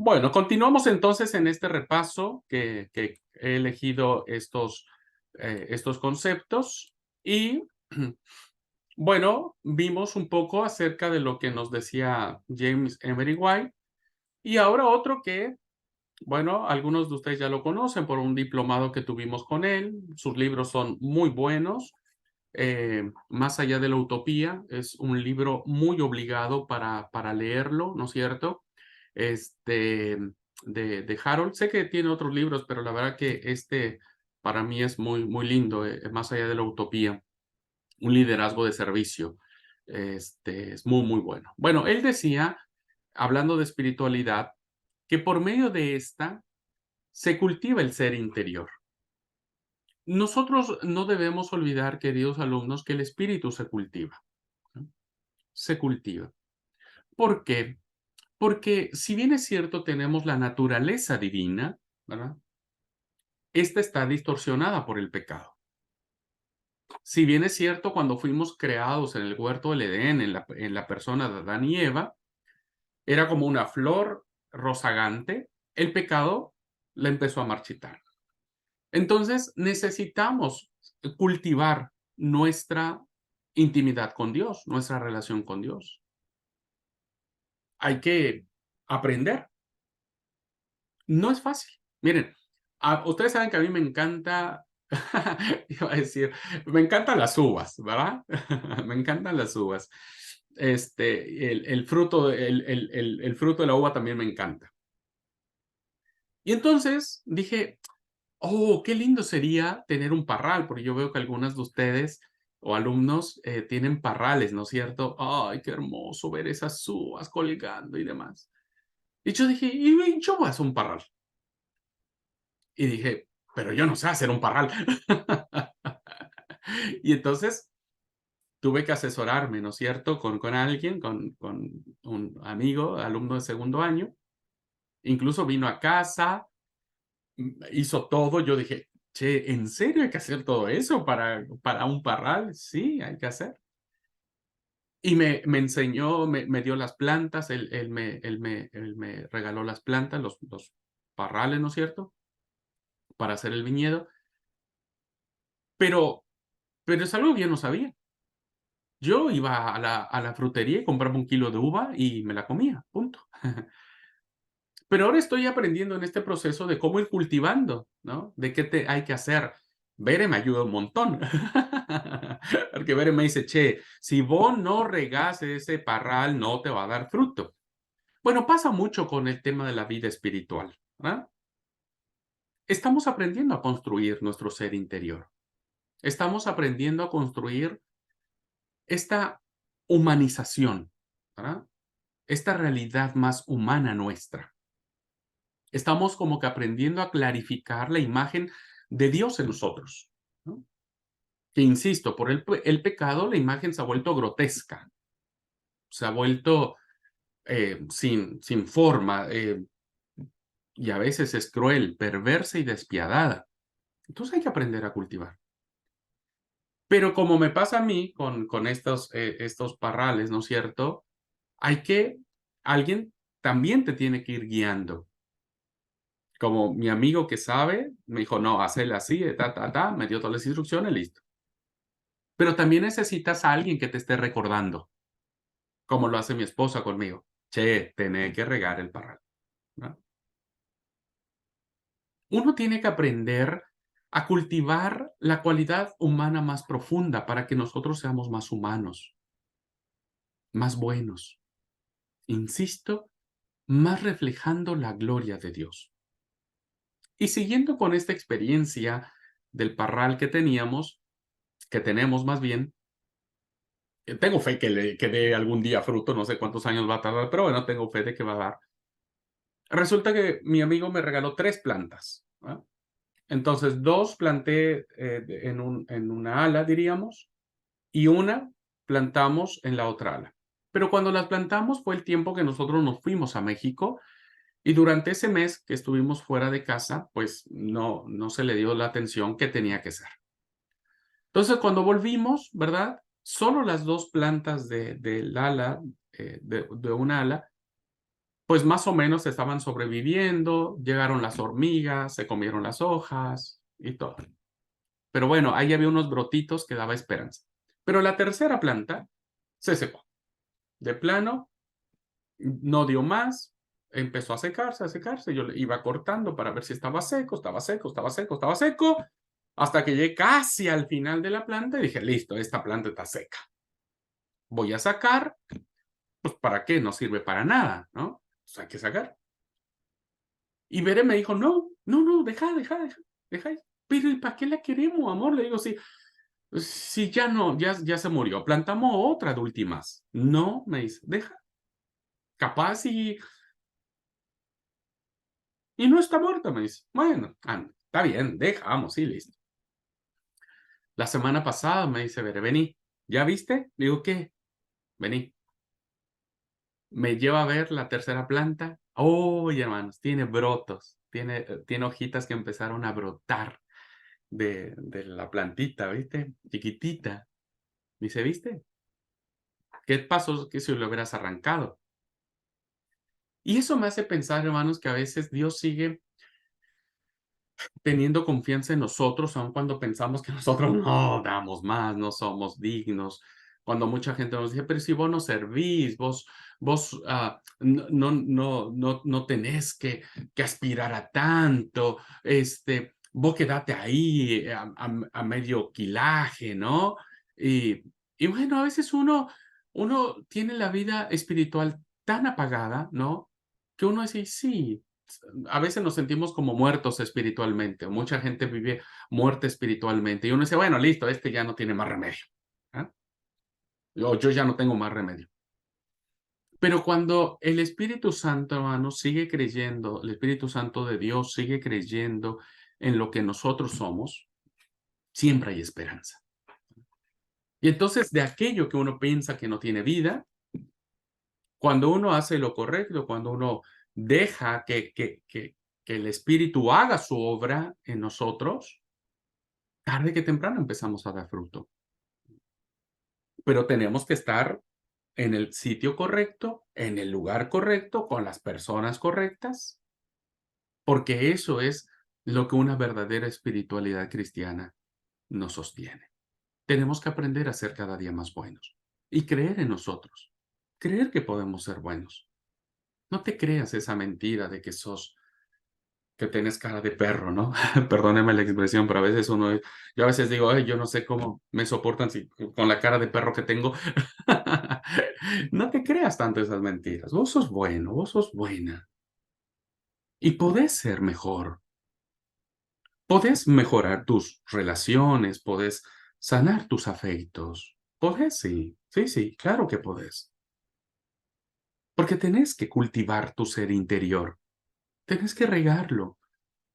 Bueno, continuamos entonces en este repaso que he elegido estos conceptos y, bueno, vimos un poco acerca de lo que nos decía James Emery White y ahora otro que, bueno, algunos de ustedes ya lo conocen por un diplomado que tuvimos con él. Sus libros son muy buenos. Más allá de la utopía, es un libro muy obligado para leerlo, ¿no es cierto? Este, de Harold. Sé que tiene otros libros, pero la verdad que este para mí es muy, muy lindo, más allá de la utopía, un liderazgo de servicio. Es muy, muy bueno. Bueno, él decía, hablando de espiritualidad, que por medio de esta se cultiva el ser interior. Nosotros no debemos olvidar, queridos alumnos, que el espíritu se cultiva, ¿no? Se cultiva. ¿Por qué? Porque si bien es cierto, tenemos la naturaleza divina, ¿verdad? Esta está distorsionada por el pecado. Si bien es cierto, cuando fuimos creados en el huerto del Edén, en la persona de Adán y Eva, era como una flor rozagante, el pecado la empezó a marchitar. Entonces, necesitamos cultivar nuestra intimidad con Dios, nuestra relación con Dios. Hay que aprender. No es fácil. Miren, ustedes saben que a mí me encanta, iba a decir, me encantan las uvas, ¿verdad? Me encantan las uvas. El fruto, el fruto de la uva también me encanta. Y entonces dije, oh, qué lindo sería tener un parral, porque yo veo que algunas de ustedes o alumnos tienen parrales, ¿no es cierto? Ay, qué hermoso ver esas uvas colgando y demás. Y yo dije, y yo voy a hacer un parral. Y dije, pero yo no sé hacer un parral. Y entonces tuve que asesorarme, ¿no es cierto? Con alguien, con un amigo, alumno de segundo año. Incluso vino a casa, hizo todo. Yo dije, che, ¿en serio hay que hacer todo eso para un parral? Sí, hay que hacer. Y me enseñó, me dio las plantas, él me regaló las plantas, los parrales, ¿no es cierto? Para hacer el viñedo. Pero, pero es algo que yo no sabía. Yo iba a la frutería y compraba un kilo de uva y me la comía, punto. Pero ahora estoy aprendiendo en este proceso de cómo ir cultivando, ¿no? De qué te hay que hacer. Bere me ayuda un montón. Porque Bere me dice: "Che, si vos no regás ese parral, no te va a dar fruto". Bueno, pasa mucho con el tema de la vida espiritual, ¿verdad? Estamos aprendiendo a construir nuestro ser interior. Estamos aprendiendo a construir esta humanización, ¿verdad? Esta realidad más humana nuestra. Estamos como que aprendiendo a clarificar la imagen de Dios en nosotros, ¿no? Que insisto, por el pecado la imagen se ha vuelto grotesca, se ha vuelto sin forma, y a veces es cruel, perversa y despiadada. Entonces hay que aprender a cultivar. Pero como me pasa a mí con estos parrales, ¿no es cierto? Hay que, alguien también te tiene que ir guiando. Como mi amigo que sabe, me dijo: "No, hazle así, me dio todas las instrucciones, listo". Pero también necesitas a alguien que te esté recordando, como lo hace mi esposa conmigo. Che, tenés que regar el parral, ¿no? Uno tiene que aprender a cultivar la cualidad humana más profunda para que nosotros seamos más humanos, más buenos. Insisto, más reflejando la gloria de Dios. Y siguiendo con esta experiencia del parral que tenemos más bien, tengo fe que dé algún día fruto, no sé cuántos años va a tardar, pero bueno, tengo fe de que va a dar. Resulta que mi amigo me regaló 3 plantas, ¿va? Entonces, 2 planté, en una ala, diríamos, y una plantamos en la otra ala. Pero cuando las plantamos fue el tiempo que nosotros nos fuimos a México, y durante ese mes que estuvimos fuera de casa, pues, no se le dio la atención que tenía que ser. Entonces, cuando volvimos, ¿verdad? Solo las 2 plantas del ala, de una ala, pues más o menos estaban sobreviviendo, llegaron las hormigas, se comieron las hojas y todo. Pero bueno, ahí había unos brotitos que daba esperanza. Pero la tercera planta se secó. De plano, no dio más, empezó a secarse. Yo le iba cortando para ver si estaba seco, estaba seco, estaba seco, estaba seco, hasta que llegué casi al final de la planta y dije, listo, esta planta está seca. Voy a sacar, pues ¿para qué? No sirve para nada, ¿no? Pues hay que sacar. Y Bere me dijo, no, no, no, deja. Pero ¿y para qué la queremos, amor? Le digo, sí, si ya no, ya se murió, plantamos otra de últimas. No, me dice, deja, capaz y no está muerta, me dice. Bueno, anda, está bien, dejamos, sí, listo. La semana pasada me dice, Bere, vení, ¿ya viste? Le digo, ¿qué? Vení. Me lleva a ver la tercera planta. Oh, hermanos, tiene brotos, tiene hojitas que empezaron a brotar de la plantita, ¿viste? Chiquitita. Dice, ¿viste? ¿Qué pasó que si lo hubieras arrancado? Y eso me hace pensar, hermanos, que a veces Dios sigue teniendo confianza en nosotros, aun cuando pensamos que nosotros no damos más, no somos dignos. Cuando mucha gente nos dice, pero si vos no servís, vos no tenés que aspirar a tanto, vos quedate ahí a medio quilaje, ¿no? Y, y bueno, a veces uno tiene la vida espiritual tan apagada, ¿no? Que uno dice, sí, a veces nos sentimos como muertos espiritualmente. Mucha gente vive muerta espiritualmente. Y uno dice, bueno, listo, este ya no tiene más remedio. ¿Ah? Yo ya no tengo más remedio. Pero cuando el Espíritu Santo, hermano, sigue creyendo, el Espíritu Santo de Dios sigue creyendo en lo que nosotros somos, siempre hay esperanza. Y entonces, de aquello que uno piensa que no tiene vida, cuando uno hace lo correcto, cuando uno deja que el Espíritu haga su obra en nosotros, tarde que temprano empezamos a dar fruto. Pero tenemos que estar en el sitio correcto, en el lugar correcto, con las personas correctas, porque eso es lo que una verdadera espiritualidad cristiana nos sostiene. Tenemos que aprender a ser cada día más buenos y creer en nosotros, creer que podemos ser buenos. No te creas esa mentira de que tienes cara de perro, ¿no? Perdóneme la expresión, pero a veces yo a veces digo, ay, yo no sé cómo me soportan con la cara de perro que tengo. No te creas tanto esas mentiras. Vos sos bueno, vos sos buena. Y podés ser mejor. Podés mejorar tus relaciones, podés sanar tus afectos. Podés, sí. Sí, sí, claro que podés. Porque tenés que cultivar tu ser interior. Tenés que regarlo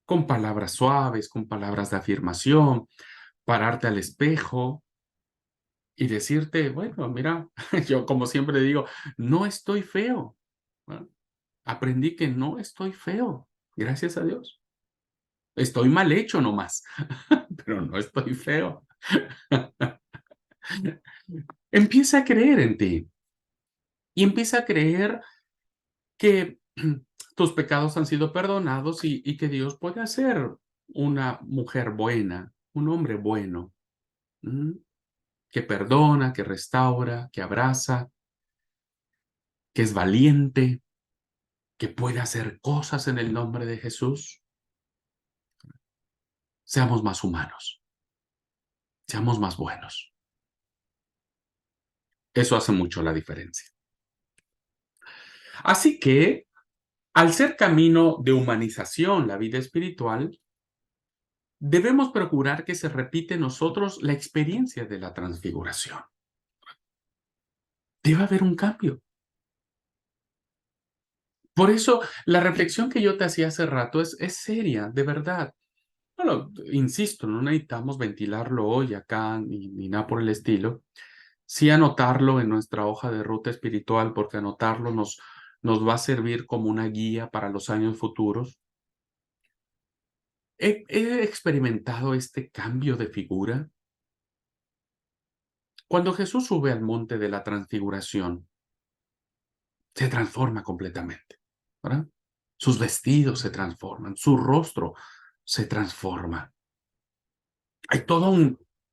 con palabras suaves, con palabras de afirmación, pararte al espejo y decirte, bueno, mira, yo como siempre digo, no estoy feo. Bueno, aprendí que no estoy feo, gracias a Dios. Estoy mal hecho nomás, pero no estoy feo. Empieza a creer en ti y empieza a creer que tus pecados han sido perdonados y que Dios puede hacer una mujer buena, un hombre bueno. ¿Mm? Que perdona, que restaura, que abraza, que es valiente, que puede hacer cosas en el nombre de Jesús. Seamos más humanos, seamos más buenos. Eso hace mucho la diferencia. Así que, al ser camino de humanización la vida espiritual, debemos procurar que se repite en nosotros la experiencia de la transfiguración. Debe haber un cambio. Por eso, la reflexión que yo te hacía hace rato es seria, de verdad. Bueno, insisto, no necesitamos ventilarlo hoy acá ni nada por el estilo. Sí anotarlo en nuestra hoja de ruta espiritual, porque anotarlo nos va a servir como una guía para los años futuros. He experimentado este cambio de figura. Cuando Jesús sube al monte de la transfiguración, se transforma completamente. ¿verdad? Sus vestidos se transforman, su rostro se transforma. Hay todo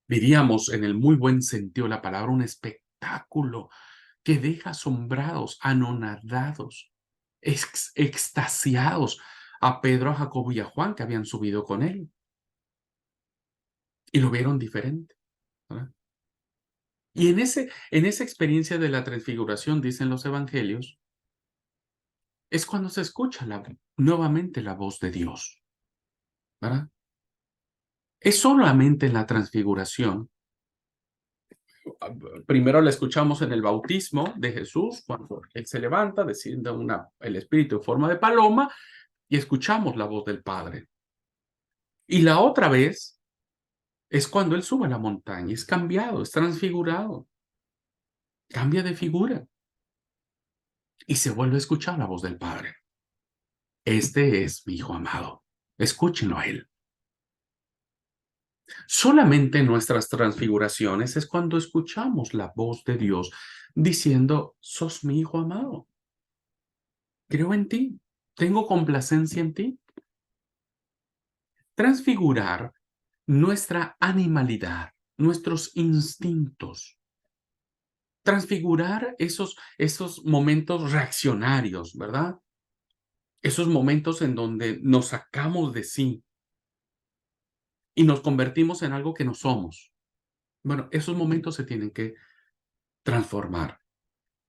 diríamos en el muy buen sentido de la palabra, un espectáculo que deja asombrados, anonadados, extasiados a Pedro, a Jacobo y a Juan que habían subido con él y lo vieron diferente, ¿verdad? Y en esa experiencia de la transfiguración, dicen los evangelios, es cuando se escucha nuevamente la voz de Dios, ¿verdad? Es solamente en la transfiguración. Primero la escuchamos en el bautismo de Jesús, cuando Él se levanta, desciende el Espíritu en forma de paloma y escuchamos la voz del Padre. Y la otra vez es cuando Él sube a la montaña, es cambiado, es transfigurado, cambia de figura y se vuelve a escuchar la voz del Padre. Este es mi Hijo amado, escúchenlo a Él. Solamente en nuestras transfiguraciones es cuando escuchamos la voz de Dios diciendo, sos mi Hijo amado, creo en ti, tengo complacencia en ti. Transfigurar nuestra animalidad, nuestros instintos. Transfigurar esos momentos reaccionarios, ¿verdad? Esos momentos en donde nos sacamos de sí y nos convertimos en algo que no somos. Bueno, esos momentos se tienen que transformar.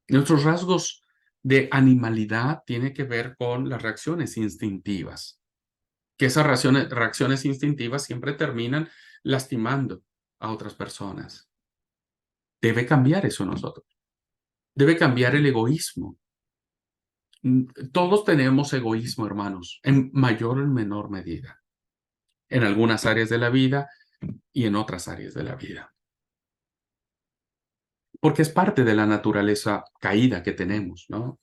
Nuestros rasgos de animalidad tienen que ver con las reacciones instintivas, que esas reacciones instintivas siempre terminan lastimando a otras personas. Debe cambiar eso en nosotros. Debe cambiar el egoísmo. Todos tenemos egoísmo, hermanos, en mayor o en menor medida, en algunas áreas de la vida y en otras áreas de la vida. Porque es parte de la naturaleza caída que tenemos, ¿no?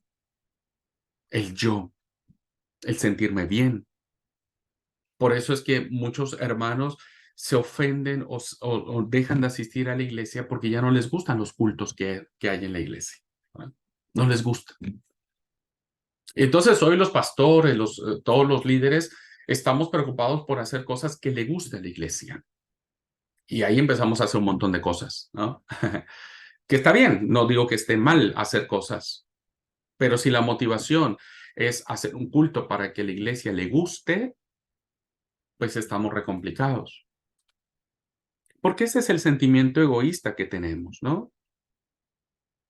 El yo, el sentirme bien. Por eso es que muchos hermanos se ofenden o dejan de asistir a la iglesia porque ya no les gustan los cultos que hay en la iglesia, ¿no? No les gusta. Entonces, hoy los pastores, todos los líderes, estamos preocupados por hacer cosas que le guste a la iglesia. Y ahí empezamos a hacer un montón de cosas, ¿no? Que está bien, no digo que esté mal hacer cosas, pero si la motivación es hacer un culto para que la iglesia le guste, pues estamos recomplicados. Porque ese es el sentimiento egoísta que tenemos, ¿no?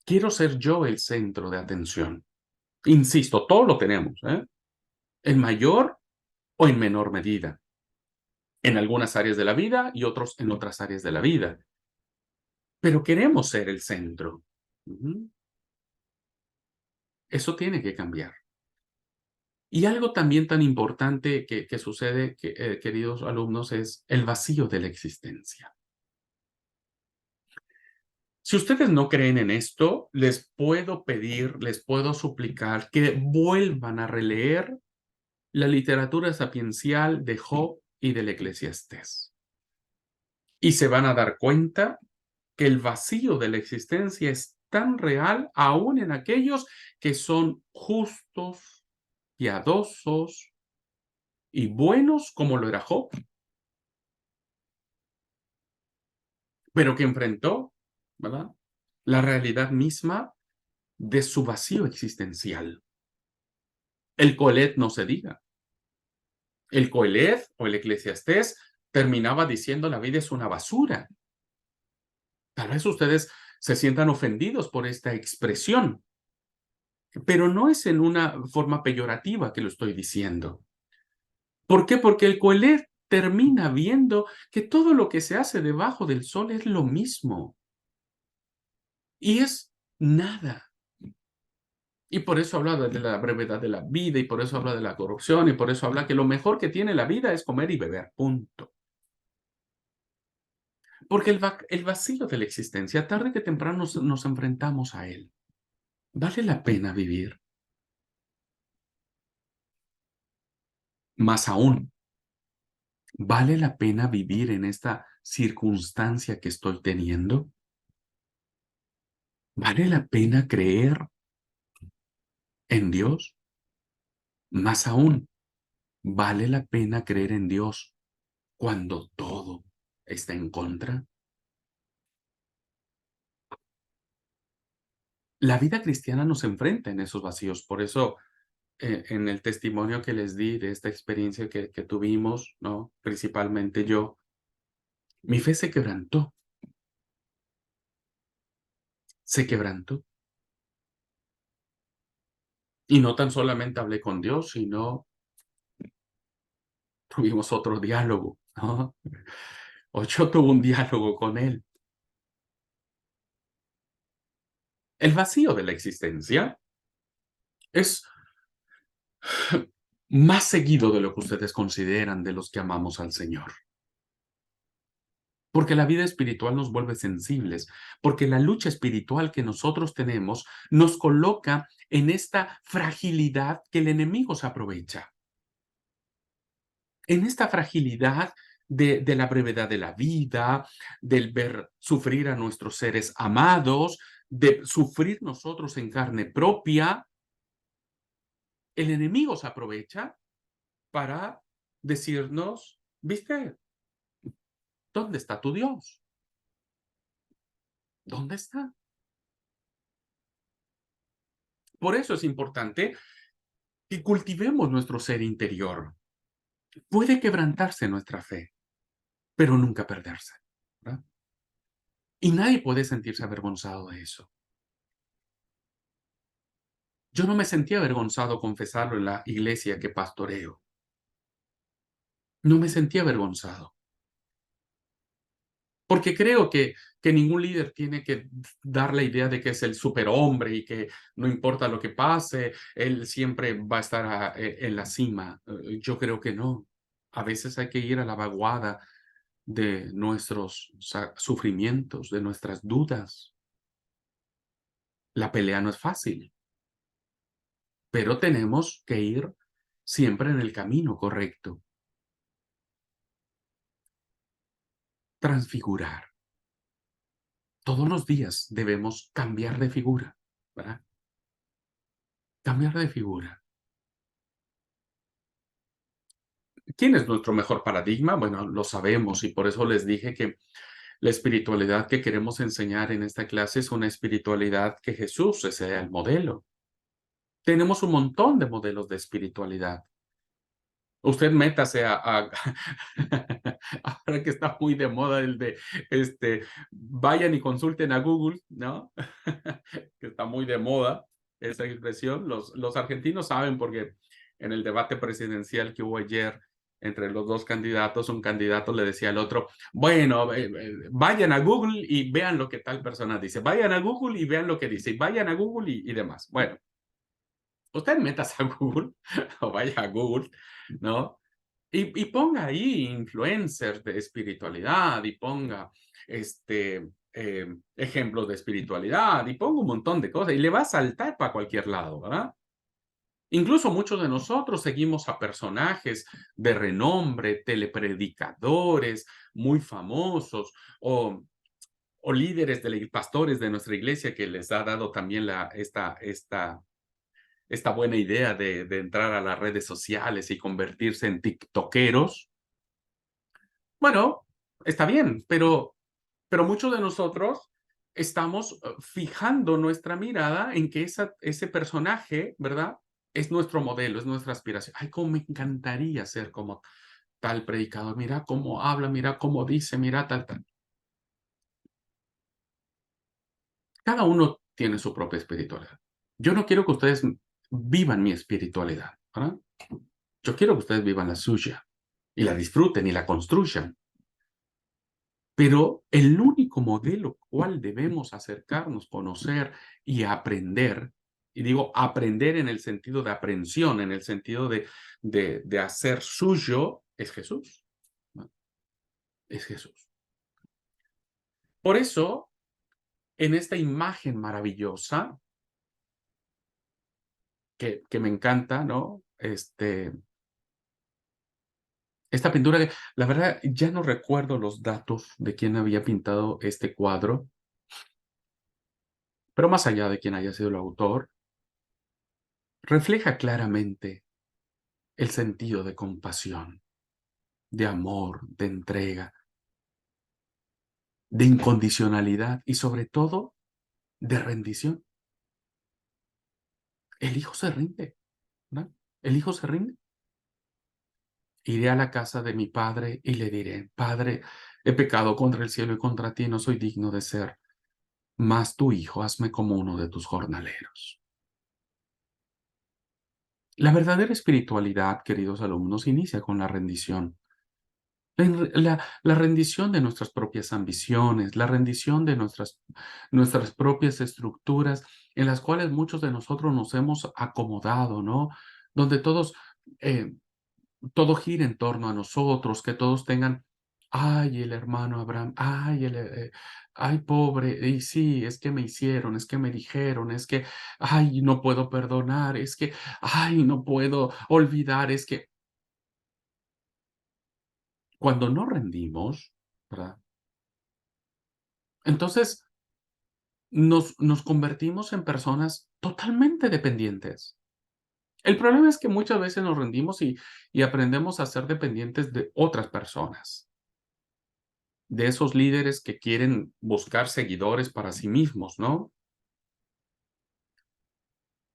Quiero ser yo el centro de atención. Insisto, todo lo tenemos, ¿eh? En mayor o en menor medida. En algunas áreas de la vida y otros en otras áreas de la vida. Pero queremos ser el centro. Eso tiene que cambiar. Y algo también tan importante que sucede, queridos alumnos, es el vacío de la existencia. Si ustedes no creen en esto, les puedo pedir, les puedo suplicar que vuelvan a releer la literatura sapiencial de Job y del Eclesiastés. Y se van a dar cuenta que el vacío de la existencia es tan real aún en aquellos que son justos, piadosos y buenos como lo era Job, pero que enfrentó, ¿verdad?, la realidad misma de su vacío existencial. El Coelet no se diga. El Coelet o el Eclesiastés terminaba diciendo la vida es una basura. Tal vez ustedes se sientan ofendidos por esta expresión, pero no es en una forma peyorativa que lo estoy diciendo. ¿Por qué? Porque el Coelet termina viendo que todo lo que se hace debajo del sol es lo mismo y es nada. Y por eso habla de la brevedad de la vida y por eso habla de la corrupción y por eso habla que lo mejor que tiene la vida es comer y beber, punto. Porque el vacío de la existencia, tarde que temprano nos enfrentamos a él. ¿Vale la pena vivir? Más aún, ¿vale la pena vivir en esta circunstancia que estoy teniendo? ¿Vale la pena creer en Dios? Más aún, ¿vale la pena creer en Dios cuando todo está en contra? La vida cristiana nos enfrenta en esos vacíos. Por eso, en el testimonio que les di de esta experiencia que tuvimos, ¿no? Principalmente yo, mi fe se quebrantó. Y no tan solamente hablé con Dios, sino tuvimos otro diálogo, ¿no? O yo tuve un diálogo con Él. El vacío de la existencia es más seguido de lo que ustedes consideran de los que amamos al Señor. Porque la vida espiritual nos vuelve sensibles, porque la lucha espiritual que nosotros tenemos nos coloca en esta fragilidad que el enemigo se aprovecha. En esta fragilidad de la brevedad de la vida, del ver sufrir a nuestros seres amados, de sufrir nosotros en carne propia, el enemigo se aprovecha para decirnos, ¿viste? ¿Dónde está tu Dios? ¿Dónde está? Por eso es importante que cultivemos nuestro ser interior. Puede quebrantarse nuestra fe, pero nunca perderse, ¿verdad? Y nadie puede sentirse avergonzado de eso. Yo no me sentía avergonzado confesarlo en la iglesia que pastoreo. No me sentía avergonzado. Porque creo que ningún líder tiene que dar la idea de que es el superhombre y que no importa lo que pase, él siempre va a estar en la cima. Yo creo que no. A veces hay que ir a la vaguada de nuestros sufrimientos, de nuestras dudas. La pelea no es fácil, pero tenemos que ir siempre en el camino correcto. Transfigurar. Todos los días debemos cambiar de figura, ¿verdad? Cambiar de figura. ¿Quién es nuestro mejor paradigma? Bueno, lo sabemos y por eso les dije que la espiritualidad que queremos enseñar en esta clase es una espiritualidad que Jesús sea el modelo. Tenemos un montón de modelos de espiritualidad. Usted métase ahora que está muy de moda el de, vayan y consulten a Google, ¿no? Que está muy de moda esa expresión. Los argentinos saben porque en el debate presidencial que hubo ayer entre los dos candidatos, un candidato le decía al otro, bueno, vayan a Google y vean lo que tal persona dice, vayan a Google y vean lo que dice, y vayan a Google y demás. Bueno, usted metas a Google o vaya a Google, ¿no? Y ponga ahí influencers de espiritualidad y ponga ejemplos de espiritualidad y ponga un montón de cosas y le va a saltar para cualquier lado, ¿verdad? Incluso muchos de nosotros seguimos a personajes de renombre, telepredicadores muy famosos o líderes de pastores de nuestra iglesia que les ha dado también esta buena idea de entrar a las redes sociales y convertirse en tiktokeros. Bueno, está bien, pero muchos de nosotros estamos fijando nuestra mirada en que ese personaje, ¿verdad? Es nuestro modelo, es nuestra aspiración. Ay, cómo me encantaría ser como tal predicador. Mira cómo habla, mira cómo dice, mira tal, tal. Cada uno tiene su propia espiritualidad. Yo no quiero que ustedes vivan mi espiritualidad, ¿verdad? Yo quiero que ustedes vivan la suya y la disfruten y la construyan. Pero el único modelo cual debemos acercarnos, conocer y aprender, y digo aprender en el sentido de aprehensión, en el sentido de hacer suyo, es Jesús, ¿no? Es Jesús. Por eso, en esta imagen maravillosa, que me encanta, ¿no? Esta pintura, la verdad, ya no recuerdo los datos de quién había pintado este cuadro, pero más allá de quién haya sido el autor, refleja claramente el sentido de compasión, de amor, de entrega, de incondicionalidad y sobre todo de rendición. El hijo se rinde, ¿no? El hijo se rinde. Iré a la casa de mi padre y le diré, Padre, he pecado contra el cielo y contra ti, no soy digno de ser más tu hijo, hazme como uno de tus jornaleros. La verdadera espiritualidad, queridos alumnos, inicia con la rendición. La rendición de nuestras propias ambiciones, la rendición de nuestras propias estructuras en las cuales muchos de nosotros nos hemos acomodado, ¿no? Donde eh, todo gira en torno a nosotros, que todos tengan, ay, el hermano Abraham, ay, pobre, y sí, es que me hicieron, es que me dijeron, es que, ay, no puedo perdonar, es que, ay, no puedo olvidar, es que cuando no rendimos, ¿verdad? Entonces nos convertimos en personas totalmente dependientes. El problema es que muchas veces nos rendimos y aprendemos a ser dependientes de otras personas, de esos líderes que quieren buscar seguidores para sí mismos, ¿no?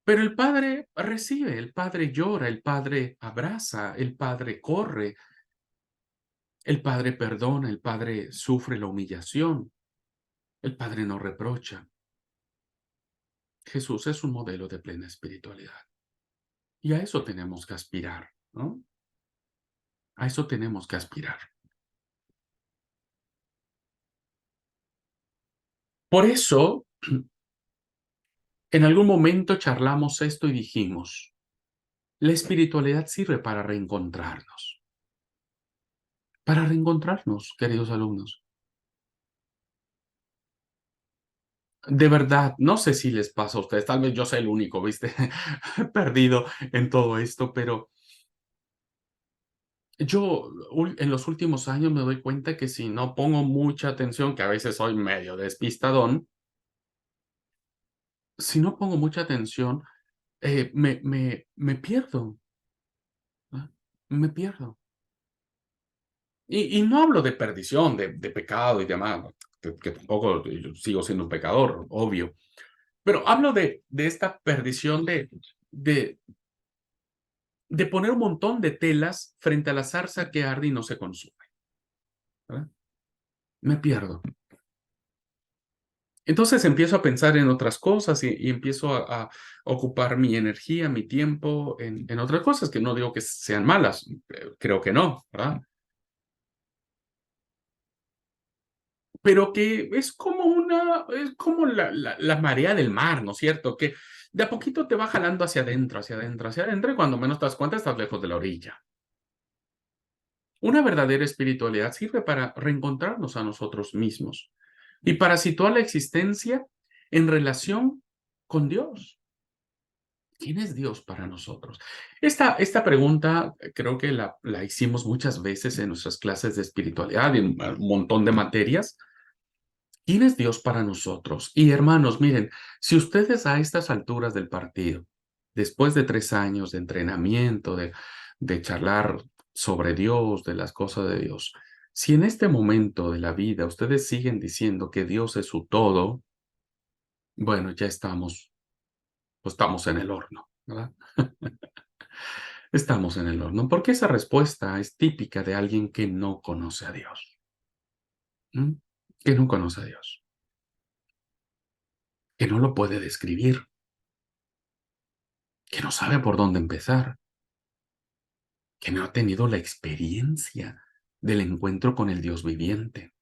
Pero el padre recibe, el padre llora, el padre abraza, el padre corre, el padre perdona, el padre sufre la humillación, el padre no reprocha. Jesús es un modelo de plena espiritualidad. Y a eso tenemos que aspirar, ¿no? A eso tenemos que aspirar. Por eso, en algún momento charlamos esto y dijimos, la espiritualidad sirve para reencontrarnos, queridos alumnos. De verdad, no sé si les pasa a ustedes, tal vez yo sea el único, ¿viste? Perdido en todo esto, pero yo en los últimos años me doy cuenta que si no pongo mucha atención, que a veces soy medio despistadón, si no pongo mucha atención, me pierdo, ¿no? Me pierdo. Y no hablo de perdición, de pecado y demás, ¿no? Que tampoco yo sigo siendo un pecador, obvio. Pero hablo de esta perdición de, de poner un montón de telas frente a la zarza que arde y no se consume, ¿verdad? Me pierdo. Entonces empiezo a pensar en otras cosas y empiezo a ocupar mi energía, mi tiempo en otras cosas que no digo que sean malas, creo que no, ¿verdad? Pero que es como la marea del mar, ¿no es cierto? Que de a poquito te va jalando hacia adentro, hacia adentro, hacia adentro, y cuando menos te das cuenta estás lejos de la orilla. Una verdadera espiritualidad sirve para reencontrarnos a nosotros mismos y para situar la existencia en relación con Dios. ¿Quién es Dios para nosotros? Esta pregunta creo que la hicimos muchas veces en nuestras clases de espiritualidad y en un montón de materias. ¿Quién es Dios para nosotros? Y hermanos, miren, si ustedes a estas alturas del partido, después de 3 años de entrenamiento, de charlar sobre Dios, de las cosas de Dios, si en este momento de la vida ustedes siguen diciendo que Dios es su todo, bueno, ya estamos, pues estamos en el horno, ¿verdad? Estamos en el horno, porque esa respuesta es típica de alguien que no conoce a Dios, ¿m? Que no conoce a Dios, que no lo puede describir, que no sabe por dónde empezar, que no ha tenido la experiencia del encuentro con el Dios viviente.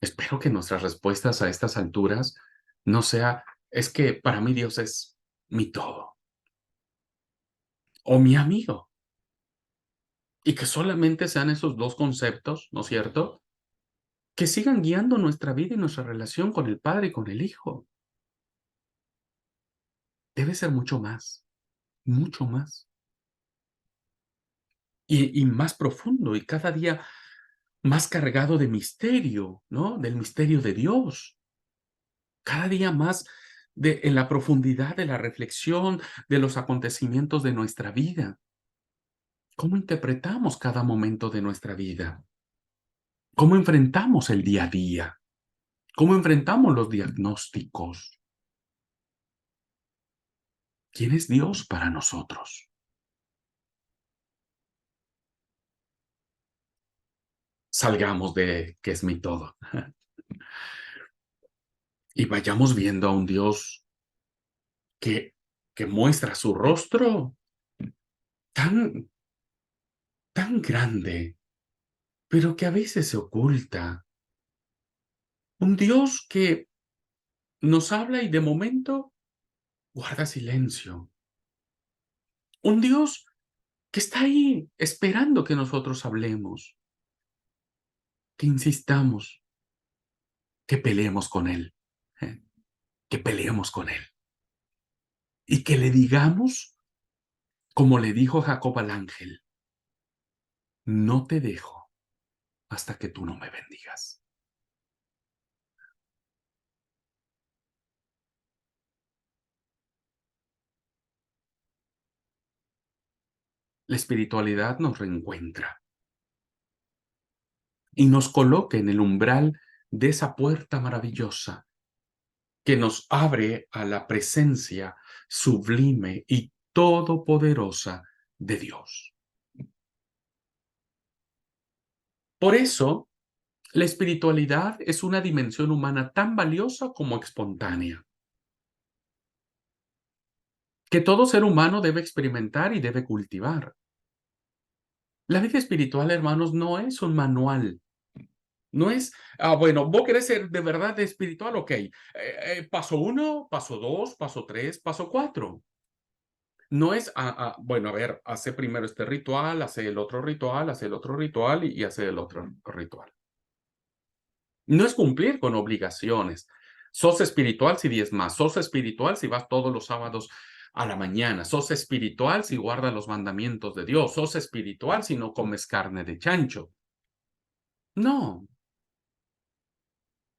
Espero que nuestras respuestas a estas alturas no sea, es que para mí Dios es mi todo o mi amigo, y que solamente sean esos dos conceptos, ¿no es cierto? Que sigan guiando nuestra vida y nuestra relación con el Padre y con el Hijo. Debe ser mucho más, y más profundo, y cada día más cargado de misterio, ¿no? Del misterio de Dios. Cada día más en la profundidad de la reflexión de los acontecimientos de nuestra vida. ¿Cómo interpretamos cada momento de nuestra vida? ¿Cómo enfrentamos el día a día? ¿Cómo enfrentamos los diagnósticos? ¿Quién es Dios para nosotros? Salgamos de que es mi todo y vayamos viendo a un Dios que, que muestra su rostro tan, tan grande, pero que a veces se oculta. Un Dios que nos habla y de momento guarda silencio. Un Dios que está ahí esperando que nosotros hablemos, que insistamos, que peleemos con Él, ¿eh? Que peleemos con Él y que le digamos, como le dijo Jacob al ángel, no te dejo hasta que tú no me bendigas. La espiritualidad nos reencuentra y nos coloca en el umbral de esa puerta maravillosa que nos abre a la presencia sublime y todopoderosa de Dios. Por eso, la espiritualidad es una dimensión humana tan valiosa como espontánea, que todo ser humano debe experimentar y debe cultivar. La vida espiritual, hermanos, no es un manual. No es, bueno, vos querés ser de verdad espiritual, ok. Paso 1, paso 2, paso 3, paso 4. No es, bueno, a ver, hace primero este ritual, hace el otro ritual, hace el otro ritual y hace el otro ritual. No es cumplir con obligaciones. Sos espiritual si diezmas, sos espiritual si vas todos los sábados a la mañana, sos espiritual si guardas los mandamientos de Dios, sos espiritual si no comes carne de chancho. No,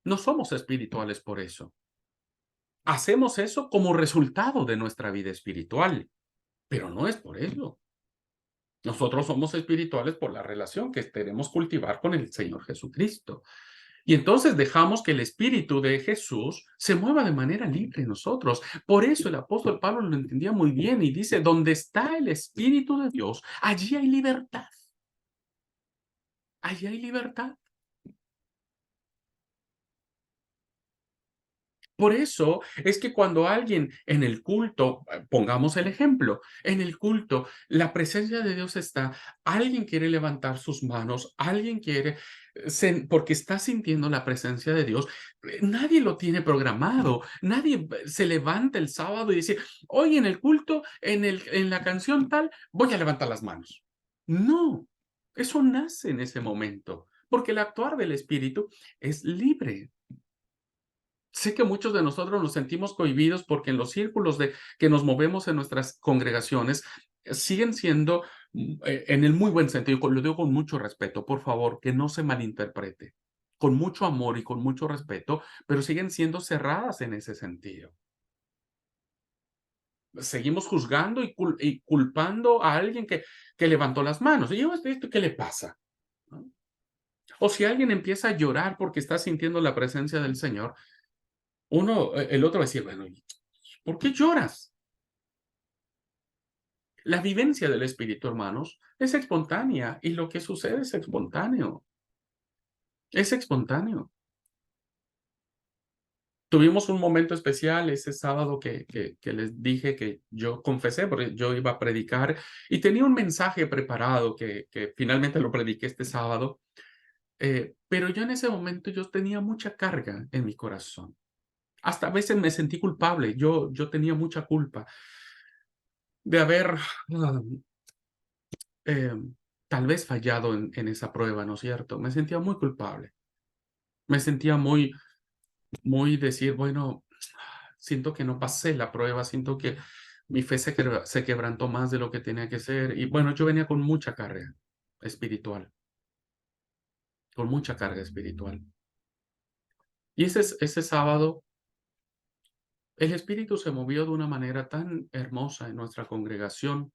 no somos espirituales por eso. Hacemos eso como resultado de nuestra vida espiritual, pero no es por eso. Nosotros somos espirituales por la relación que queremos cultivar con el Señor Jesucristo. Y entonces dejamos que el Espíritu de Jesús se mueva de manera libre en nosotros. Por eso el apóstol Pablo lo entendía muy bien y dice, donde está el Espíritu de Dios, allí hay libertad. Allí hay libertad. Por eso es que cuando alguien en el culto, pongamos el ejemplo, en el culto la presencia de Dios está, alguien quiere levantar sus manos, alguien quiere, porque está sintiendo la presencia de Dios, nadie lo tiene programado, nadie se levanta el sábado y dice, hoy en el culto, en la canción tal, voy a levantar las manos. No, eso nace en ese momento, porque el actuar del Espíritu es libre. Sé que muchos de nosotros nos sentimos cohibidos porque en los círculos de que nos movemos en nuestras congregaciones siguen siendo, en el muy buen sentido, lo digo con mucho respeto, por favor, que no se malinterprete, con mucho amor y con mucho respeto, pero siguen siendo cerradas en ese sentido. Seguimos juzgando y culpando a alguien que levantó las manos. Y yo, ¿esto qué le pasa? ¿No? O si alguien empieza a llorar porque está sintiendo la presencia del Señor, el otro va a decir, bueno, ¿por qué lloras? La vivencia del espíritu, hermanos, es espontánea y lo que sucede es espontáneo. Es espontáneo. Tuvimos un momento especial ese sábado que les dije que yo confesé, porque yo iba a predicar y tenía un mensaje preparado que finalmente lo prediqué este sábado, pero yo en ese momento yo tenía mucha carga en mi corazón. Hasta a veces me sentí culpable, yo tenía mucha culpa de haber eh, tal vez fallado en esa prueba, ¿no es cierto? Me sentía muy culpable. Me sentía muy decir, bueno, siento que no pasé la prueba, siento que mi fe se quebrantó más de lo que tenía que ser. Y bueno, yo venía con mucha carga espiritual, con mucha carga espiritual. Y ese sábado el Espíritu se movió de una manera tan hermosa en nuestra congregación,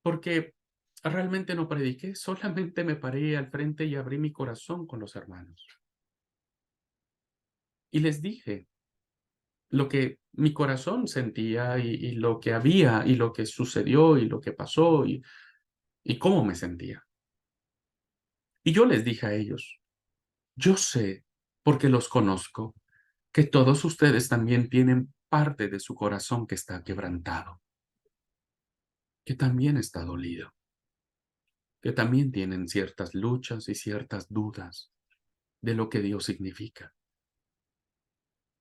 porque realmente no prediqué, solamente me paré al frente y abrí mi corazón con los hermanos. Y les dije lo que mi corazón sentía y lo que había y lo que sucedió y lo que pasó y cómo me sentía. Y yo les dije a ellos, yo sé, porque los conozco, que todos ustedes también tienen parte de su corazón que está quebrantado, que también está dolido, que también tienen ciertas luchas y ciertas dudas de lo que Dios significa.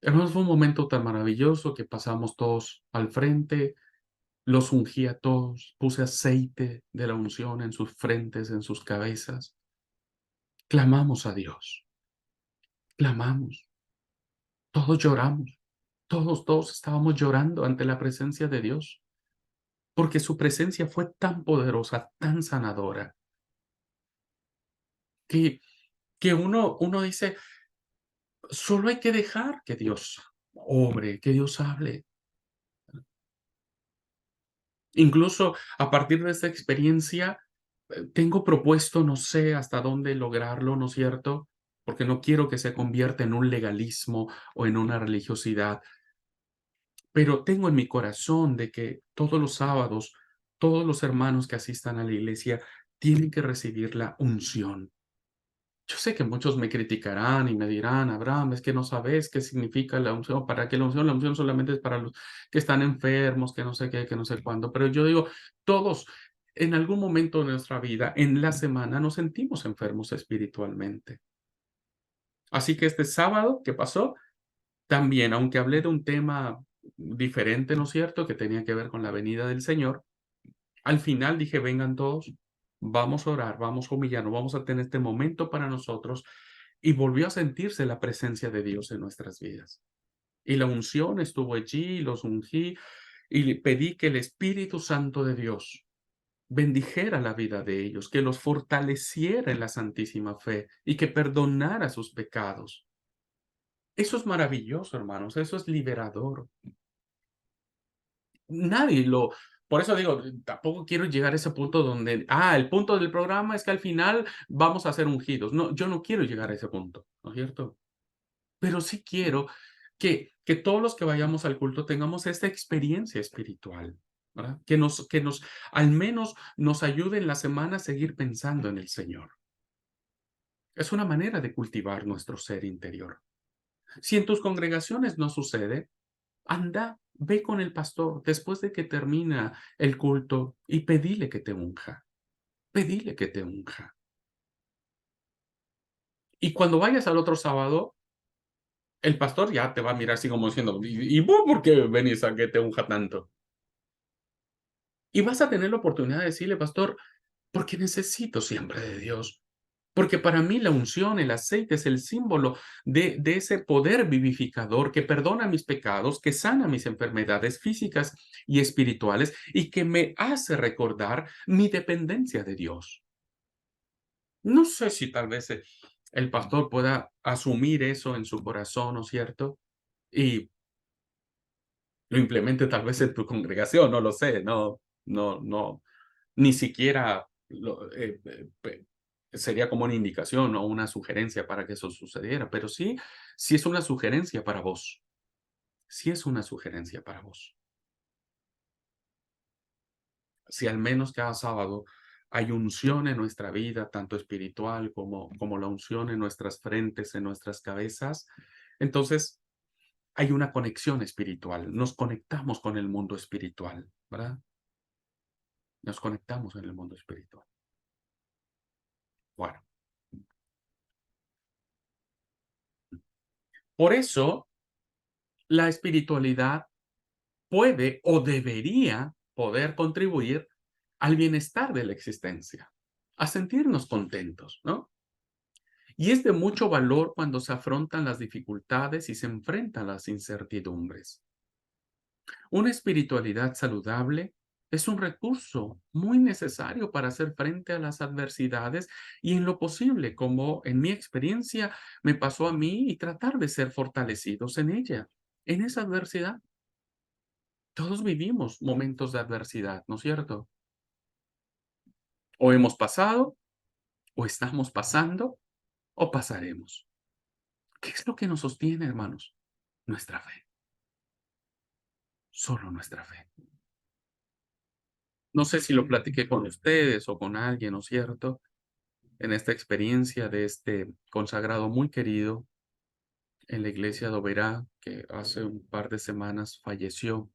Hermanos, fue un momento tan maravilloso que pasamos todos al frente, los ungí a todos, puse aceite de la unción en sus frentes, en sus cabezas. Clamamos a Dios, clamamos, todos lloramos, todos estábamos llorando ante la presencia de Dios, porque su presencia fue tan poderosa, tan sanadora, que, que uno dice, solo hay que dejar que Dios obre, que Dios hable. Incluso a partir de esta experiencia, tengo propuesto, no sé hasta dónde lograrlo, ¿no es cierto? Porque no quiero que se convierta en un legalismo o en una religiosidad, pero tengo en mi corazón de que todos los sábados, todos los hermanos que asistan a la iglesia tienen que recibir la unción. Yo sé que muchos me criticarán y me dirán, Abraham, es que no sabes qué significa la unción, para qué la unción solamente es para los que están enfermos, que no sé qué, que no sé cuándo, pero yo digo, todos en algún momento de nuestra vida, en la semana, nos sentimos enfermos espiritualmente. Así que este sábado que pasó, también, aunque hablé de un tema diferente, ¿no es cierto?, que tenía que ver con la venida del Señor, al final dije, vengan todos, vamos a orar, vamos a humillarnos, vamos a tener este momento para nosotros. Y volvió a sentirse la presencia de Dios en nuestras vidas. Y la unción estuvo allí, los ungí y le pedí que el Espíritu Santo de Dios bendijera la vida de ellos, que los fortaleciera en la santísima fe y que perdonara sus pecados. Eso es maravilloso, hermanos, eso es liberador. Nadie lo por eso digo, tampoco quiero llegar a ese punto donde, el punto del programa es que al final vamos a ser ungidos. No, yo no quiero llegar a ese punto, ¿no es cierto? Pero sí quiero que todos los que vayamos al culto tengamos esta experiencia espiritual, ¿verdad? Que nos al menos nos ayude en la semana a seguir pensando en el Señor. Es una manera de cultivar nuestro ser interior. Si en tus congregaciones no sucede, anda, ve con el pastor después de que termina el culto y pedile que te unja. Pedile que te unja. Y cuando vayas al otro sábado, el pastor ya te va a mirar así como diciendo, ¿y vos por qué venís a que te unja tanto? Y vas a tener la oportunidad de decirle, pastor, porque necesito siempre de Dios. Porque para mí la unción, el aceite es el símbolo de ese poder vivificador que perdona mis pecados, que sana mis enfermedades físicas y espirituales y que me hace recordar mi dependencia de Dios. No sé si tal vez el pastor pueda asumir eso en su corazón, ¿no es cierto? Y lo implemente tal vez en tu congregación, no lo sé, no, ni siquiera sería como una indicación o una sugerencia para que eso sucediera, pero sí es una sugerencia para vos, sí es una sugerencia para vos. Si al menos cada sábado hay unción en nuestra vida, tanto espiritual como la unción en nuestras frentes, en nuestras cabezas, entonces hay una conexión espiritual, nos conectamos con el mundo espiritual, ¿verdad? Nos conectamos en el mundo espiritual. Bueno, por eso la espiritualidad puede o debería poder contribuir al bienestar de la existencia, a sentirnos contentos, ¿no? Y es de mucho valor cuando se afrontan las dificultades y se enfrentan las incertidumbres. Una espiritualidad saludable es un recurso muy necesario para hacer frente a las adversidades y en lo posible, como en mi experiencia me pasó a mí, y tratar de ser fortalecidos en ella. en esa adversidad. Todos vivimos momentos de adversidad, ¿no es cierto? O hemos pasado, o estamos pasando, o pasaremos. ¿Qué es lo que nos sostiene, hermanos? Nuestra fe, solo nuestra fe. No sé si lo platiqué con ustedes o con alguien, ¿no es cierto? En esta experiencia de este consagrado muy querido en la iglesia de Oberá, que hace un par de semanas falleció,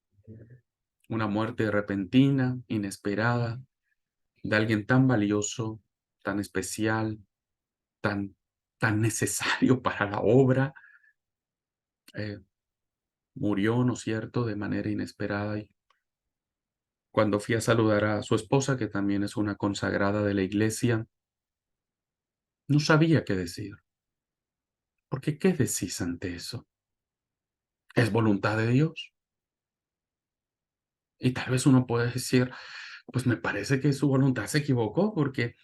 una muerte repentina, inesperada, de alguien tan valioso, tan especial, tan, tan necesario para la obra. eh, Murió, ¿no es cierto?, de manera inesperada. Y cuando fui a saludar a su esposa, que también es una consagrada de la iglesia, no sabía qué decir. Porque ¿qué decís ante eso? Es voluntad de Dios. Y tal vez uno puede decir, pues me parece que su voluntad se equivocó porque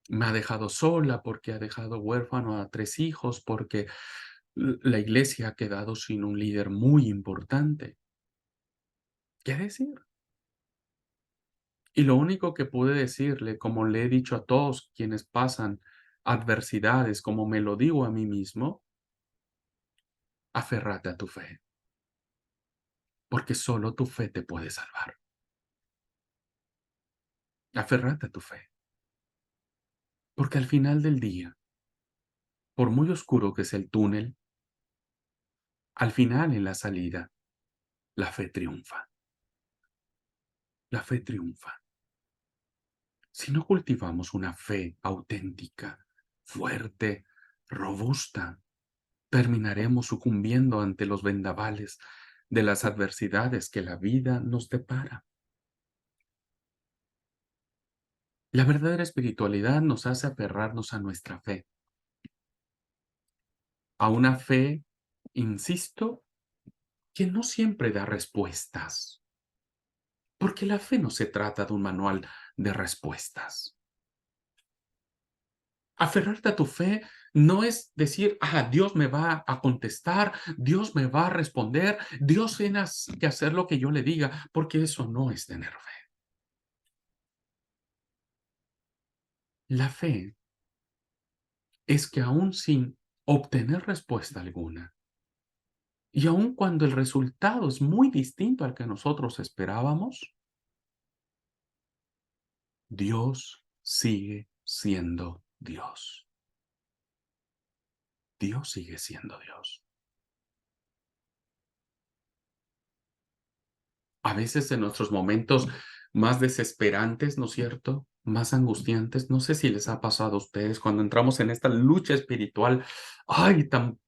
me ha dejado sola, porque ha dejado huérfano a 3 hijos, porque la iglesia ha quedado sin un líder muy importante. ¿Qué decir? Y lo único que pude decirle, como le he dicho a todos quienes pasan adversidades, como me lo digo a mí mismo, aférrate a tu fe, porque solo tu fe te puede salvar. Aférrate a tu fe, porque al final del día, por muy oscuro que sea el túnel, al final en la salida, la fe triunfa. La fe triunfa. Si no cultivamos una fe auténtica, fuerte, robusta, terminaremos sucumbiendo ante los vendavales de las adversidades que la vida nos depara. La verdadera espiritualidad nos hace aferrarnos a nuestra fe, a una fe, insisto, que no siempre da respuestas, porque la fe no se trata de un manual de respuestas. Aferrarte a tu fe no es decir, Dios me va a contestar, Dios me va a responder, Dios tiene que hacer lo que yo le diga, porque eso no es tener fe. La fe es que aún sin obtener respuesta alguna, y aun cuando el resultado es muy distinto al que nosotros esperábamos, Dios sigue siendo Dios. Dios sigue siendo Dios. A veces en nuestros momentos más desesperantes, ¿no es cierto? Más angustiantes, no sé si les ha pasado a ustedes cuando entramos en esta lucha espiritual, ay, tan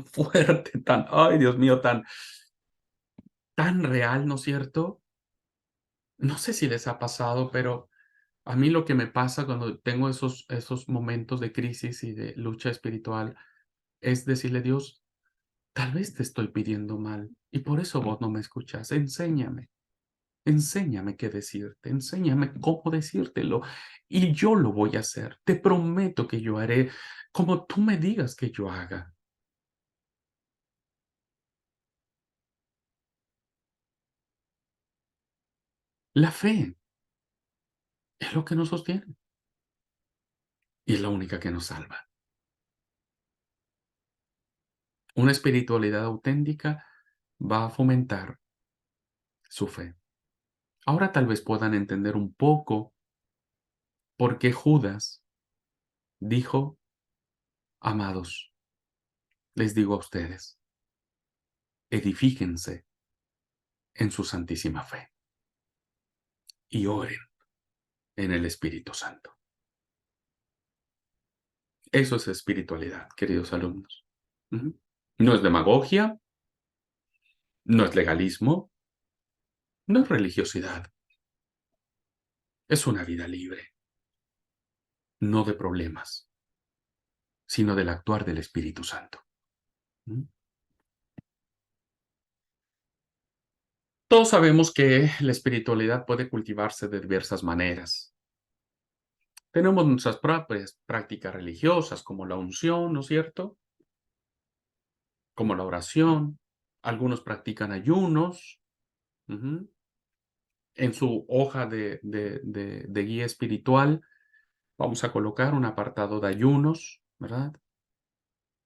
fuerte, ay, Dios mío, tan real, ¿no es cierto? No sé si les ha pasado, pero a mí lo que me pasa cuando tengo esos momentos de crisis y de lucha espiritual es decirle: "Dios, tal vez te estoy pidiendo mal y por eso vos no me escuchas. Enséñame, enséñame qué decirte, enséñame cómo decírtelo y yo lo voy a hacer. Te prometo que yo haré como tú me digas que yo haga". La fe es lo que nos sostiene y es la única que nos salva. Una espiritualidad auténtica va a fomentar su fe. Ahora tal vez puedan entender un poco por qué Judas dijo: "Amados, les digo a ustedes, edifíquense en su santísima fe y oren en el Espíritu Santo". Eso es espiritualidad, queridos alumnos. Ujú. No es demagogia, no es legalismo, no es religiosidad, es una vida libre, no de problemas, sino del actuar del Espíritu Santo. ¿Mm? Todos sabemos que la espiritualidad puede cultivarse de diversas maneras. Tenemos nuestras propias prácticas religiosas, como la unción, ¿no es cierto? Como la oración. Algunos practican ayunos. Ujú. En su hoja de guía espiritual vamos a colocar un apartado de ayunos, ¿verdad?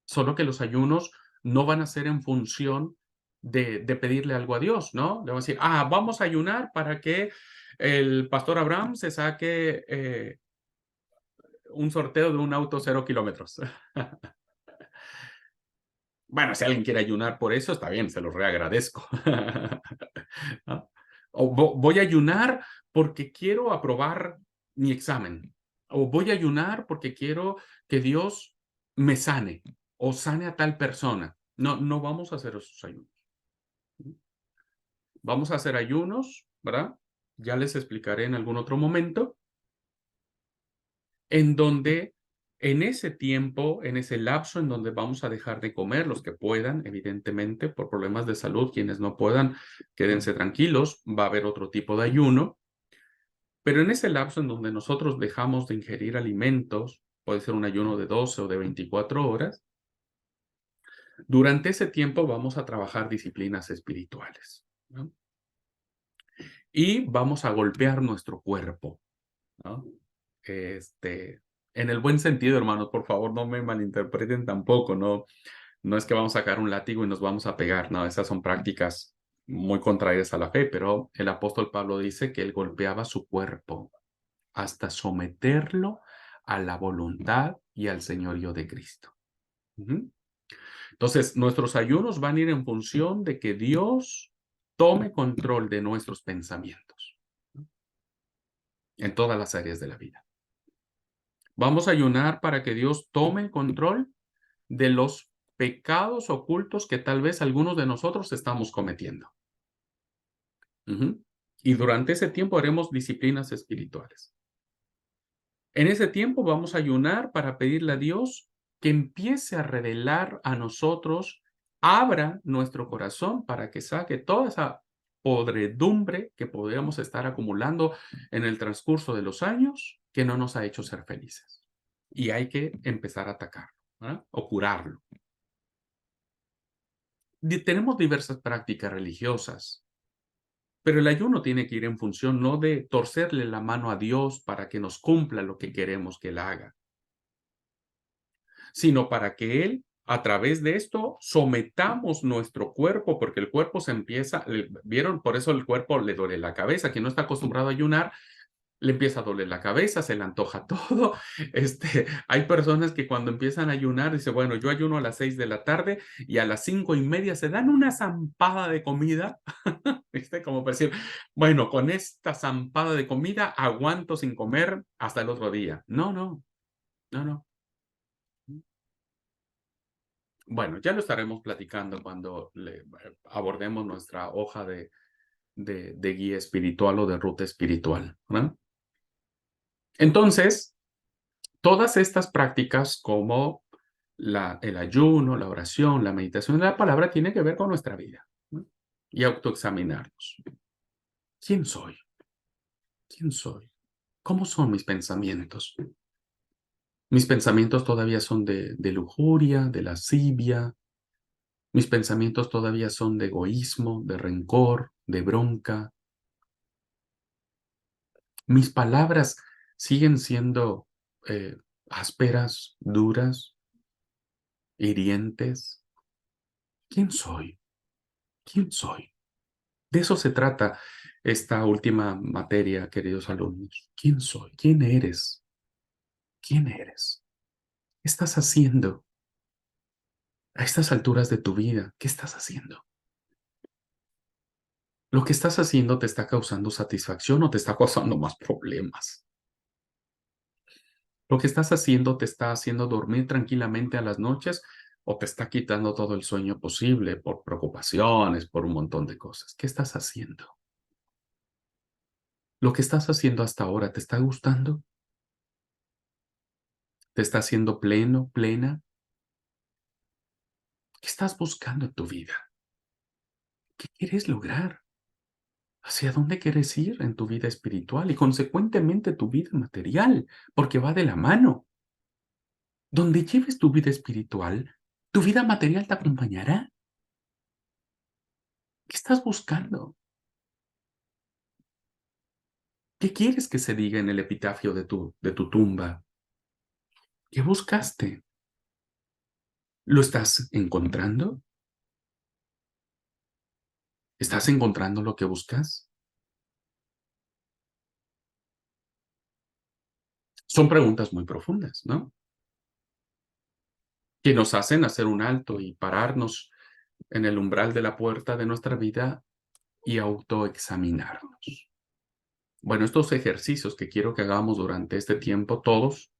Solo que los ayunos no van a ser en función de pedirle algo a Dios, ¿no? Le vamos a decir, vamos a ayunar para que el pastor Abraham se saque un sorteo de un auto 0 kilómetros. Bueno, si alguien quiere ayunar por eso, está bien, se lo reagradezco. ¿No? O voy a ayunar porque quiero aprobar mi examen. O voy a ayunar porque quiero que Dios me sane o sane a tal persona. No, no vamos a hacer esos ayunos. Vamos a hacer ayunos, ¿verdad? Ya les explicaré en algún otro momento, en donde en ese tiempo, en ese lapso en donde vamos a dejar de comer, los que puedan, evidentemente, por problemas de salud, quienes no puedan, quédense tranquilos, va a haber otro tipo de ayuno, pero en ese lapso en donde nosotros dejamos de ingerir alimentos, puede ser un ayuno de 12 o de 24 horas, durante ese tiempo vamos a trabajar disciplinas espirituales, ¿no? Y vamos a golpear nuestro cuerpo, ¿no? Este, en el buen sentido, hermanos, por favor, no me malinterpreten tampoco, no, no es que vamos a sacar un látigo y nos vamos a pegar, no, esas son prácticas muy contrarias a la fe, pero el apóstol Pablo dice que él golpeaba su cuerpo hasta someterlo a la voluntad y al señorío de Cristo. Ujú. Entonces, nuestros ayunos van a ir en función de que Dios tome control de nuestros pensamientos, ¿no? En todas las áreas de la vida. Vamos a ayunar para que Dios tome el control de los pecados ocultos que tal vez algunos de nosotros estamos cometiendo. Ujú. Y durante ese tiempo haremos disciplinas espirituales. En ese tiempo vamos a ayunar para pedirle a Dios que empiece a revelar a nosotros, abra nuestro corazón para que saque toda esa podredumbre que podríamos estar acumulando en el transcurso de los años que no nos ha hecho ser felices. Y hay que empezar a atacarlo, ¿verdad? O curarlo. Tenemos diversas prácticas religiosas, pero el ayuno tiene que ir en función no de torcerle la mano a Dios para que nos cumpla lo que queremos que Él haga, sino para que Él, a través de esto, sometamos nuestro cuerpo, porque el cuerpo se empieza, ¿vieron? Por eso el cuerpo le duele la cabeza. Quien no está acostumbrado a ayunar, le empieza a doler la cabeza, se le antoja todo. Hay personas que cuando empiezan a ayunar, dicen, bueno, yo ayuno a las 6 de la tarde y a las 5:30 se dan una zampada de comida, ¿viste? Como para decir, bueno, con esta zampada de comida aguanto sin comer hasta el otro día. No, no, no, no. Bueno, ya lo estaremos platicando cuando abordemos nuestra hoja de guía espiritual o de ruta espiritual, ¿no? Entonces, todas estas prácticas como el ayuno, la oración, la meditación de la palabra tiene que ver con nuestra vida, ¿no? Y autoexaminarnos. ¿Quién soy? ¿Quién soy? ¿Cómo son mis pensamientos? Mis pensamientos todavía son de lujuria, de lascivia. Mis pensamientos todavía son de egoísmo, de rencor, de bronca. Mis palabras siguen siendo ásperas, duras, hirientes. ¿Quién soy? ¿Quién soy? De eso se trata esta última materia, queridos alumnos. ¿Quién soy? ¿Quién eres? ¿Quién eres? ¿Qué estás haciendo a estas alturas de tu vida? ¿Qué estás haciendo? ¿Lo que estás haciendo te está causando satisfacción o te está causando más problemas? ¿Lo que estás haciendo te está haciendo dormir tranquilamente a las noches o te está quitando todo el sueño posible por preocupaciones, por un montón de cosas? ¿Qué estás haciendo? ¿Lo que estás haciendo hasta ahora te está gustando? ¿Te está haciendo pleno, plena? ¿Qué estás buscando en tu vida? ¿Qué quieres lograr? ¿Hacia dónde quieres ir en tu vida espiritual y consecuentemente tu vida material? Porque va de la mano. Donde lleves tu vida espiritual, tu vida material te acompañará. ¿Qué estás buscando? ¿Qué quieres que se diga en el epitafio de tu tumba? ¿Qué buscaste? ¿Lo estás encontrando? ¿Estás encontrando lo que buscas? Son preguntas muy profundas, ¿no? Que nos hacen hacer un alto y pararnos en el umbral de la puerta de nuestra vida y autoexaminarnos. Bueno, estos ejercicios que quiero que hagamos durante este tiempo, todos,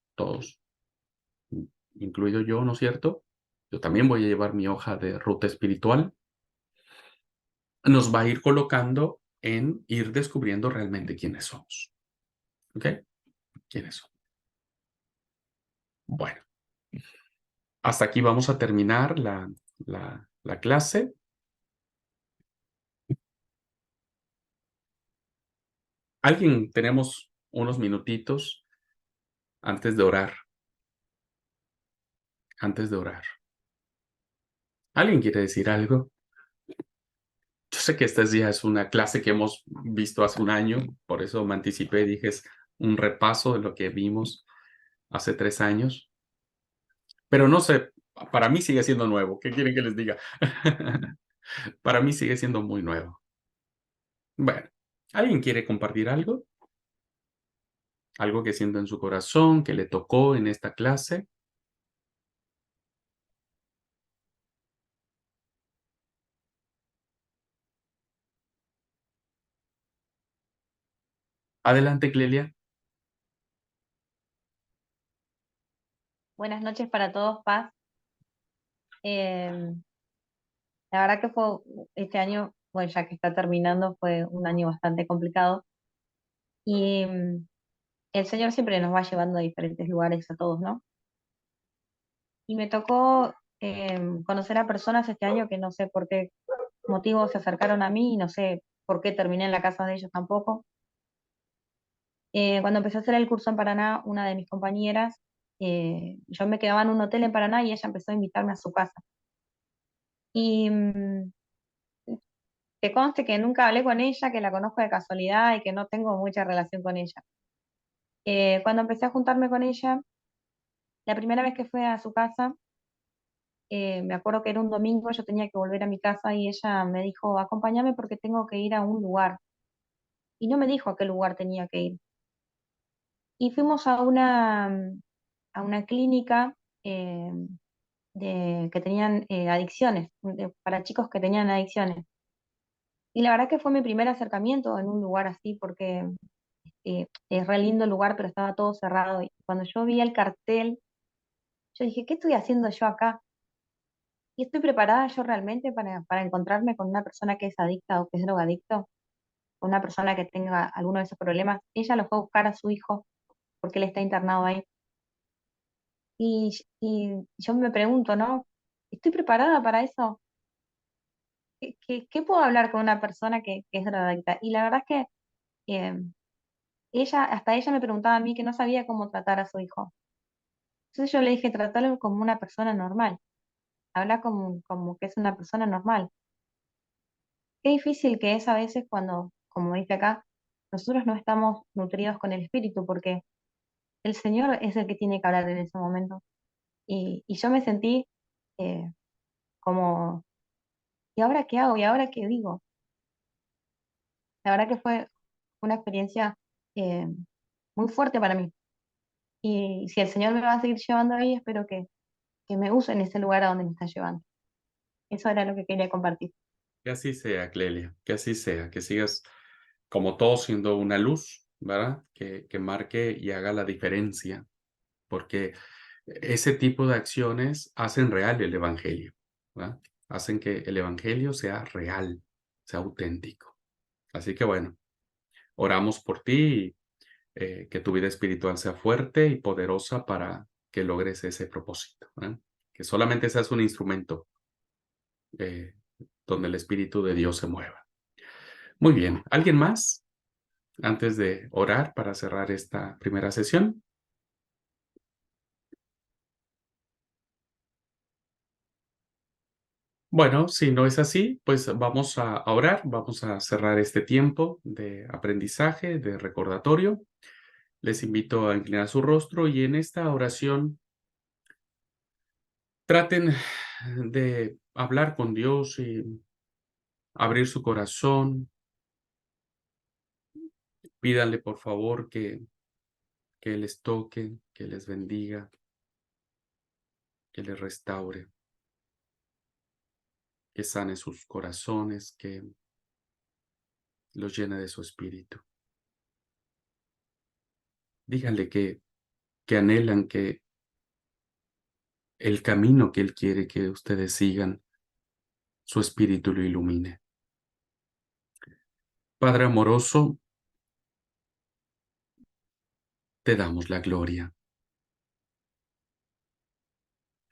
incluido yo, ¿no es cierto? Yo también voy a llevar mi hoja de ruta espiritual. Nos va a ir colocando en ir descubriendo realmente quiénes somos. ¿Ok? ¿Quiénes son? Bueno, hasta aquí vamos a terminar la clase. ¿Alguien tenemos unos minutitos antes de orar? Antes de orar. ¿Alguien quiere decir algo? Yo sé que esta ya es una clase que hemos visto hace un año, por eso me anticipé, dije, es un repaso de lo que vimos hace 3 años, pero no sé, para mí sigue siendo nuevo, ¿qué quieren que les diga? Para mí sigue siendo muy nuevo. Bueno, ¿alguien quiere compartir algo? ¿Algo que sienta en su corazón, que le tocó en esta clase? Adelante, Clelia. Buenas noches para todos, Paz. Eh, la verdad que fue este año, bueno, ya que está terminando, fue un año bastante complicado y el Señor siempre nos va llevando a diferentes lugares a todos, ¿no? Y me tocó conocer a personas este año que no sé por qué motivo se acercaron a mí y no sé por qué terminé en la casa de ellos tampoco. Cuando empecé a hacer el curso en Paraná, una de mis compañeras, yo me quedaba en un hotel en Paraná y ella empezó a invitarme a su casa. Y que conste que nunca hablé con ella, que la conozco de casualidad y que no tengo mucha relación con ella. Cuando empecé a juntarme con ella, la primera vez que fui a su casa, me acuerdo que era un domingo, yo tenía que volver a mi casa y ella me dijo, acompáñame porque tengo que ir a un lugar. Y no me dijo a qué lugar tenía que ir. Y fuimos a una clínica que tenían adicciones, para chicos que tenían adicciones. Y la verdad que fue mi primer acercamiento en un lugar así, porque es re lindo el lugar, pero estaba todo cerrado. Y cuando yo vi el cartel, yo dije, ¿qué estoy haciendo yo acá? ¿Y estoy preparada yo realmente para encontrarme con una persona que es adicta o que es drogadicto? Con una persona que tenga alguno de esos problemas. Ella lo fue a buscar a su hijo porque él está internado ahí. Y yo me pregunto, ¿no? ¿Estoy preparada para eso? ¿Qué puedo hablar con una persona que es drogadicta? Y la verdad es que eh, hasta ella me preguntaba a mí que no sabía cómo tratar a su hijo. Entonces yo le dije, tratarlo como una persona normal, habla como que es una persona normal. Qué difícil que es a veces cuando, como dice acá, nosotros no estamos nutridos con el espíritu, porque el Señor es el que tiene que hablar en ese momento. Y yo me sentí eh, como, ¿y ahora qué hago? ¿Y ahora qué digo? La verdad que fue una experiencia eh, muy fuerte para mí. Y si el Señor me va a seguir llevando ahí, espero que me use en ese lugar a donde me está llevando. Eso era lo que quería compartir. Que así sea, Clelia, que así sea, que sigas como todo siendo una luz, ¿verdad? Que marque y haga la diferencia, porque ese tipo de acciones hacen real el Evangelio, ¿verdad? Hacen que el Evangelio sea real, sea auténtico. Así que bueno, oramos por ti, que tu vida espiritual sea fuerte y poderosa para que logres ese propósito, ¿verdad? Que solamente seas un instrumento eh, donde el Espíritu de Dios se mueva. Muy bien, ¿alguien más antes de orar para cerrar esta primera sesión? Bueno, si no es así, pues vamos a orar, vamos a cerrar este tiempo de aprendizaje, de recordatorio. Les invito a inclinar su rostro y en esta oración traten de hablar con Dios y abrir su corazón. Pídanle por favor que les toque, que les bendiga, que les restaure, que sane sus corazones, que los llene de su espíritu. Díganle que anhelan que el camino que Él quiere que ustedes sigan, su espíritu lo ilumine. Padre amoroso, te damos la gloria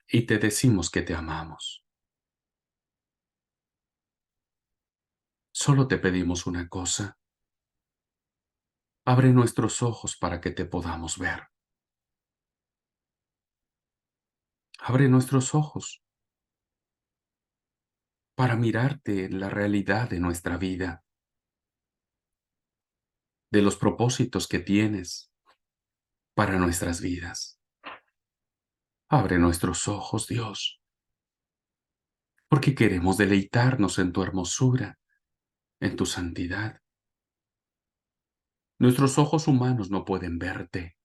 y te decimos que te amamos. Solo te pedimos una cosa. Abre nuestros ojos para que te podamos ver. Abre nuestros ojos para mirarte en la realidad de nuestra vida, de los propósitos que tienes para nuestras vidas. Abre nuestros ojos, Dios, porque queremos deleitarnos en tu hermosura, en tu santidad. Nuestros ojos humanos no pueden verte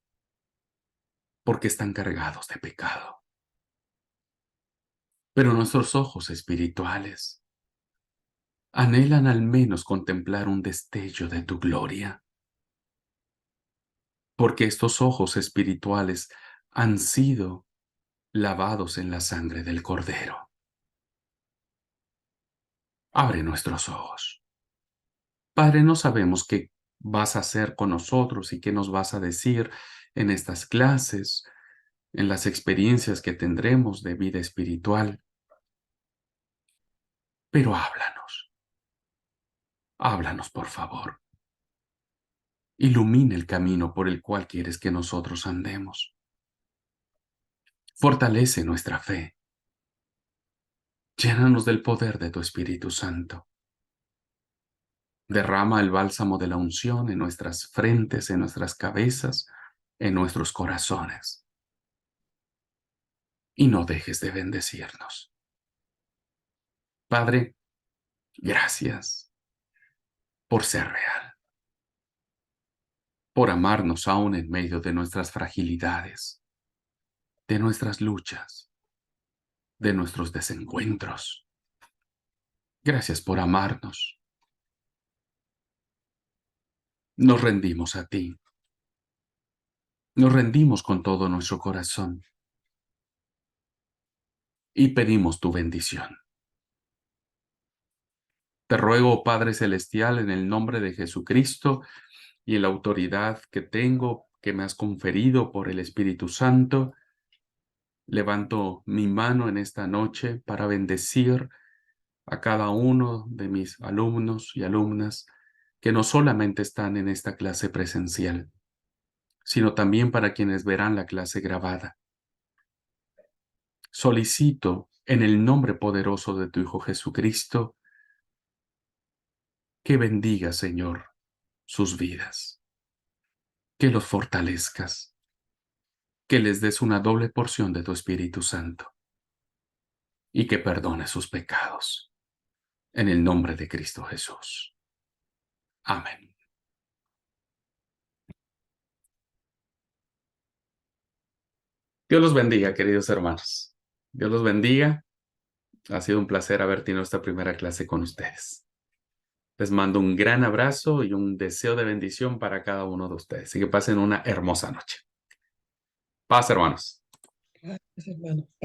porque están cargados de pecado. Pero nuestros ojos espirituales anhelan al menos contemplar un destello de tu gloria, porque estos ojos espirituales han sido lavados en la sangre del Cordero. Abre nuestros ojos. Padre, no sabemos qué vas a hacer con nosotros y qué nos vas a decir en estas clases, en las experiencias que tendremos de vida espiritual, pero háblanos. Háblanos, por favor. Ilumina el camino por el cual quieres que nosotros andemos. Fortalece nuestra fe. Llénanos del poder de tu Espíritu Santo. Derrama el bálsamo de la unción en nuestras frentes, en nuestras cabezas, en nuestros corazones. Y no dejes de bendecirnos. Padre, gracias por ser real, por amarnos aún en medio de nuestras fragilidades, de nuestras luchas, de nuestros desencuentros. Gracias por amarnos. Nos rendimos a ti. Nos rendimos con todo nuestro corazón y pedimos tu bendición. Te ruego, Padre Celestial, en el nombre de Jesucristo y en la autoridad que tengo, que me has conferido por el Espíritu Santo, levanto mi mano en esta noche para bendecir a cada uno de mis alumnos y alumnas que no solamente están en esta clase presencial, sino también para quienes verán la clase grabada. Solicito, en el nombre poderoso de tu Hijo Jesucristo, que bendiga, Señor, sus vidas, que los fortalezcas, que les des una doble porción de tu Espíritu Santo y que perdone sus pecados. En el nombre de Cristo Jesús. Amén. Dios los bendiga, queridos hermanos. Dios los bendiga. Ha sido un placer haber tenido esta primera clase con ustedes. Les mando un gran abrazo y un deseo de bendición para cada uno de ustedes. Y que pasen una hermosa noche. Paz, hermanos. Gracias, hermano.